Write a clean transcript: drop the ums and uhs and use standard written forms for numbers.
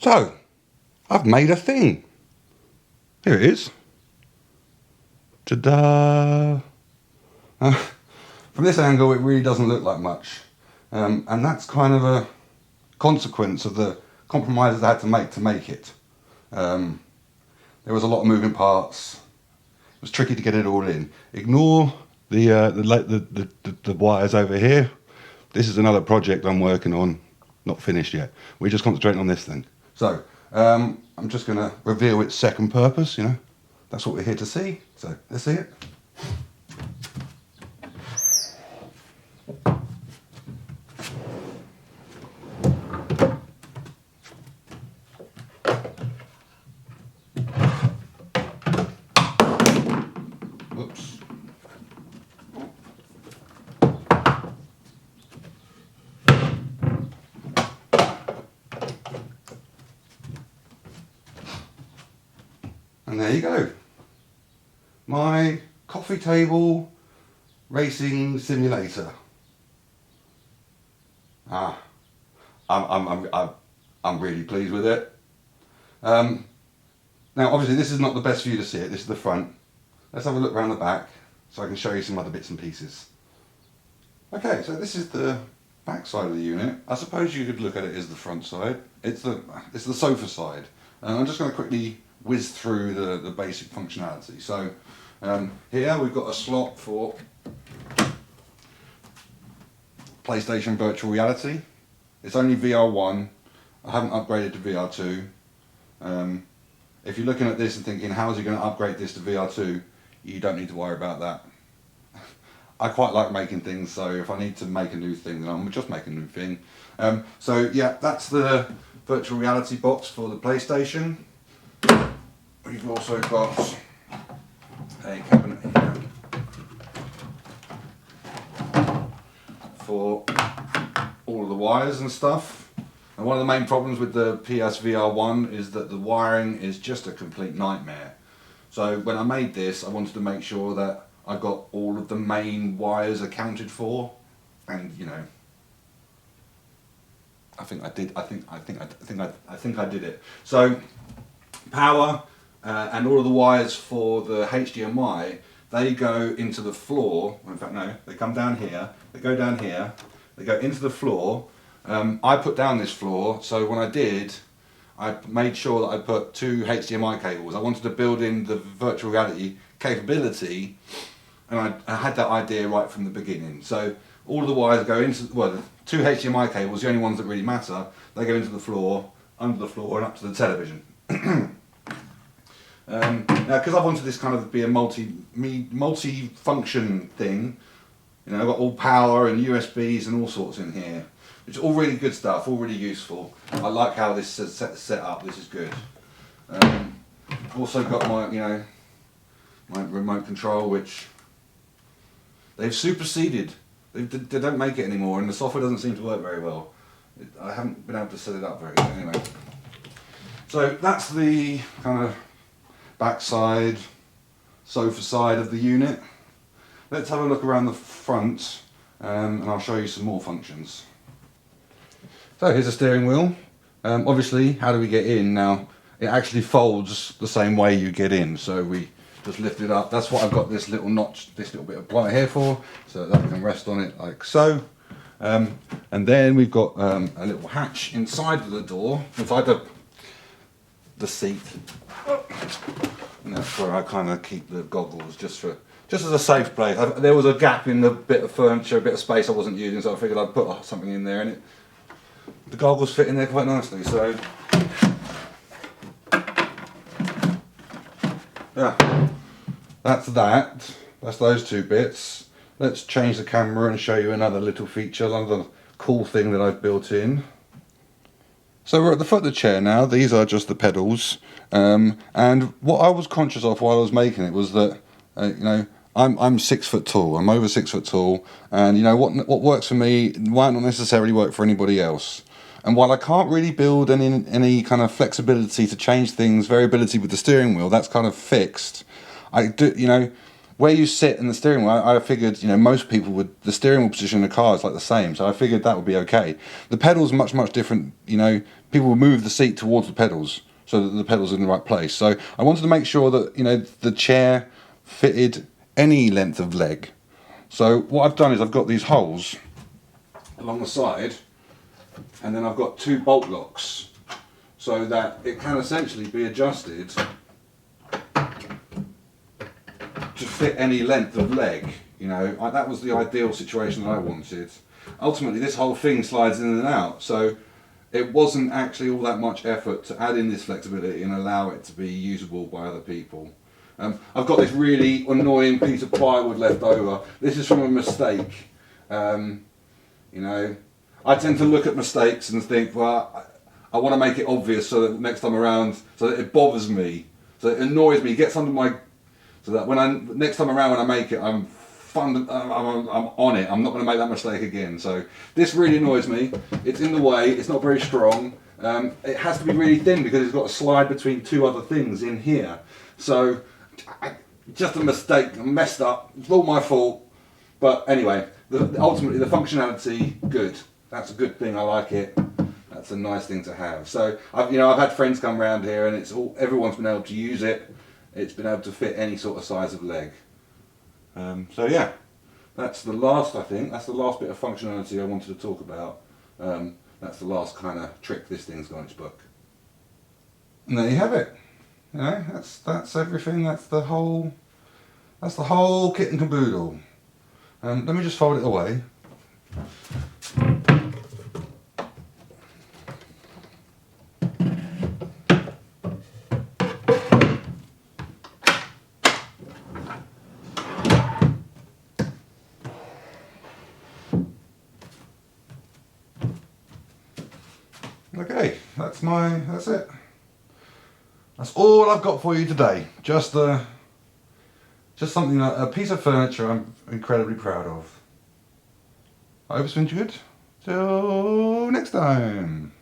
So, I've made a thing. Here it is. Ta-da! From this angle, it really doesn't look like much. And that's kind of a consequence of the compromises I had to make it. There was a lot of moving parts. It was tricky to get it all in. Ignore the wires over here. This is another project I'm working on, not finished yet. We're just concentrating on this thing. So, I'm just going to reveal its second purpose, you know. That's what we're here to see. So, let's see it. Whoops. And there you go. My coffee table racing simulator. I'm really pleased with it. Now, obviously, this is not the best view to see it. This is the front. Let's have a look around the back so I can show you some other bits and pieces. Okay, so this is the back side of the unit. I suppose you could look at it as the front side. It's the sofa side. I'm just going to quickly whiz through the basic functionality. So here we've got a slot for PlayStation Virtual Reality. It's only VR1. I haven't upgraded to VR2. If you're looking at this and thinking, how is he going to upgrade this to VR2? You don't need to worry about that. I quite like making things, so if I need to make a new thing, then I'm just making a new thing. So yeah, that's the virtual reality box for the PlayStation. We've also got a cabinet here for all of the wires and stuff. And one of the main problems with the PSVR1 is that the wiring is just a complete nightmare. So when I made this, I wanted to make sure that I got all of the main wires accounted for, and you know, I think I did. I think I did it. So power and all of the wires for the HDMI, they go into the floor. In fact, no, they come down here. They go down here. They go into the floor. I put down this floor, so when I did, I made sure that I put 2 HDMI cables. I wanted to build in the virtual reality capability, and I had that idea right from the beginning. So all of the wires go into, well, the 2 HDMI cables, the only ones that really matter, they go into the floor, under the floor, and up to the television. Now, because I wanted this kind of be a multi-function thing, you know, I've got all power and USBs and all sorts in here. It's all really good stuff, all really useful. I like how this is set up. This is good. Also got my, you know, my remote control, which they've superseded. They don't make it anymore, and the software doesn't seem to work very well. I haven't been able to set it up very good anyway. So that's the kind of backside, sofa side of the unit. Let's have a look around the front, and I'll show you some more functions. So here's a steering wheel. Obviously, how do we get in? Now, it actually folds the same way you get in. So we just lift it up. That's what I've got this little notch, this little bit of ply here for, so that I can rest on it like so. And then we've got a little hatch inside of the door, inside the seat. And that's where I kind of keep the goggles, just as a safe place. There was a gap in the bit of furniture, a bit of space I wasn't using, so I figured I'd put something in there, and the goggles fit in there quite nicely. So yeah, that's that. That's those 2 bits. Let's change the camera and show you another little feature, another cool thing that I've built in. So we're at the foot of the chair now. These are just the pedals, and what I was conscious of while I was making it was that you know, I'm 6 foot tall. I'm over 6 foot tall, and you know what works for me might not necessarily work for anybody else. And while I can't really build any kind of flexibility to change things, variability with the steering wheel, that's kind of fixed. I do, you know, where you sit in the steering wheel, I figured, you know, most people would, the steering wheel position in the car is like the same, so I figured that would be okay. The pedals are much different, you know, people will move the seat towards the pedals so that the pedals are in the right place. So I wanted to make sure that, you know, the chair fitted any length of leg. So what I've done is I've got these holes along the side, and then I've got 2 bolt locks so that it can essentially be adjusted to fit any length of leg. You know, that was the ideal situation that I wanted. Ultimately this whole thing slides in and out, so it wasn't actually all that much effort to add in this flexibility and allow it to be usable by other people. I've got this really annoying piece of plywood left over. This is from a mistake. You know, I tend to look at mistakes and think, well, I want to make it obvious so that next time around, so that it bothers me, so it annoys me, gets under my, so that when next time around when I make it, I'm on it. I'm not going to make that mistake again. So this really annoys me. It's in the way. It's not very strong. It has to be really thin because it's got to slide between 2 other things in here. So just a mistake. I messed up. It's all my fault. But anyway, ultimately the functionality, good. That's a good thing. I like it. That's a nice thing to have. So I've had friends come around here, and everyone's been able to use it. It's been able to fit any sort of size of leg. So yeah, that's the last. I think that's the last bit of functionality I wanted to talk about. That's the last kind of trick this thing's got in its book. And there you have it. You know, that's everything. That's the whole kit and caboodle. Let me just fold it away. Okay, that's it. That's all I've got for you today. Just something, a piece of furniture I'm incredibly proud of. I hope it's been good. Till next time.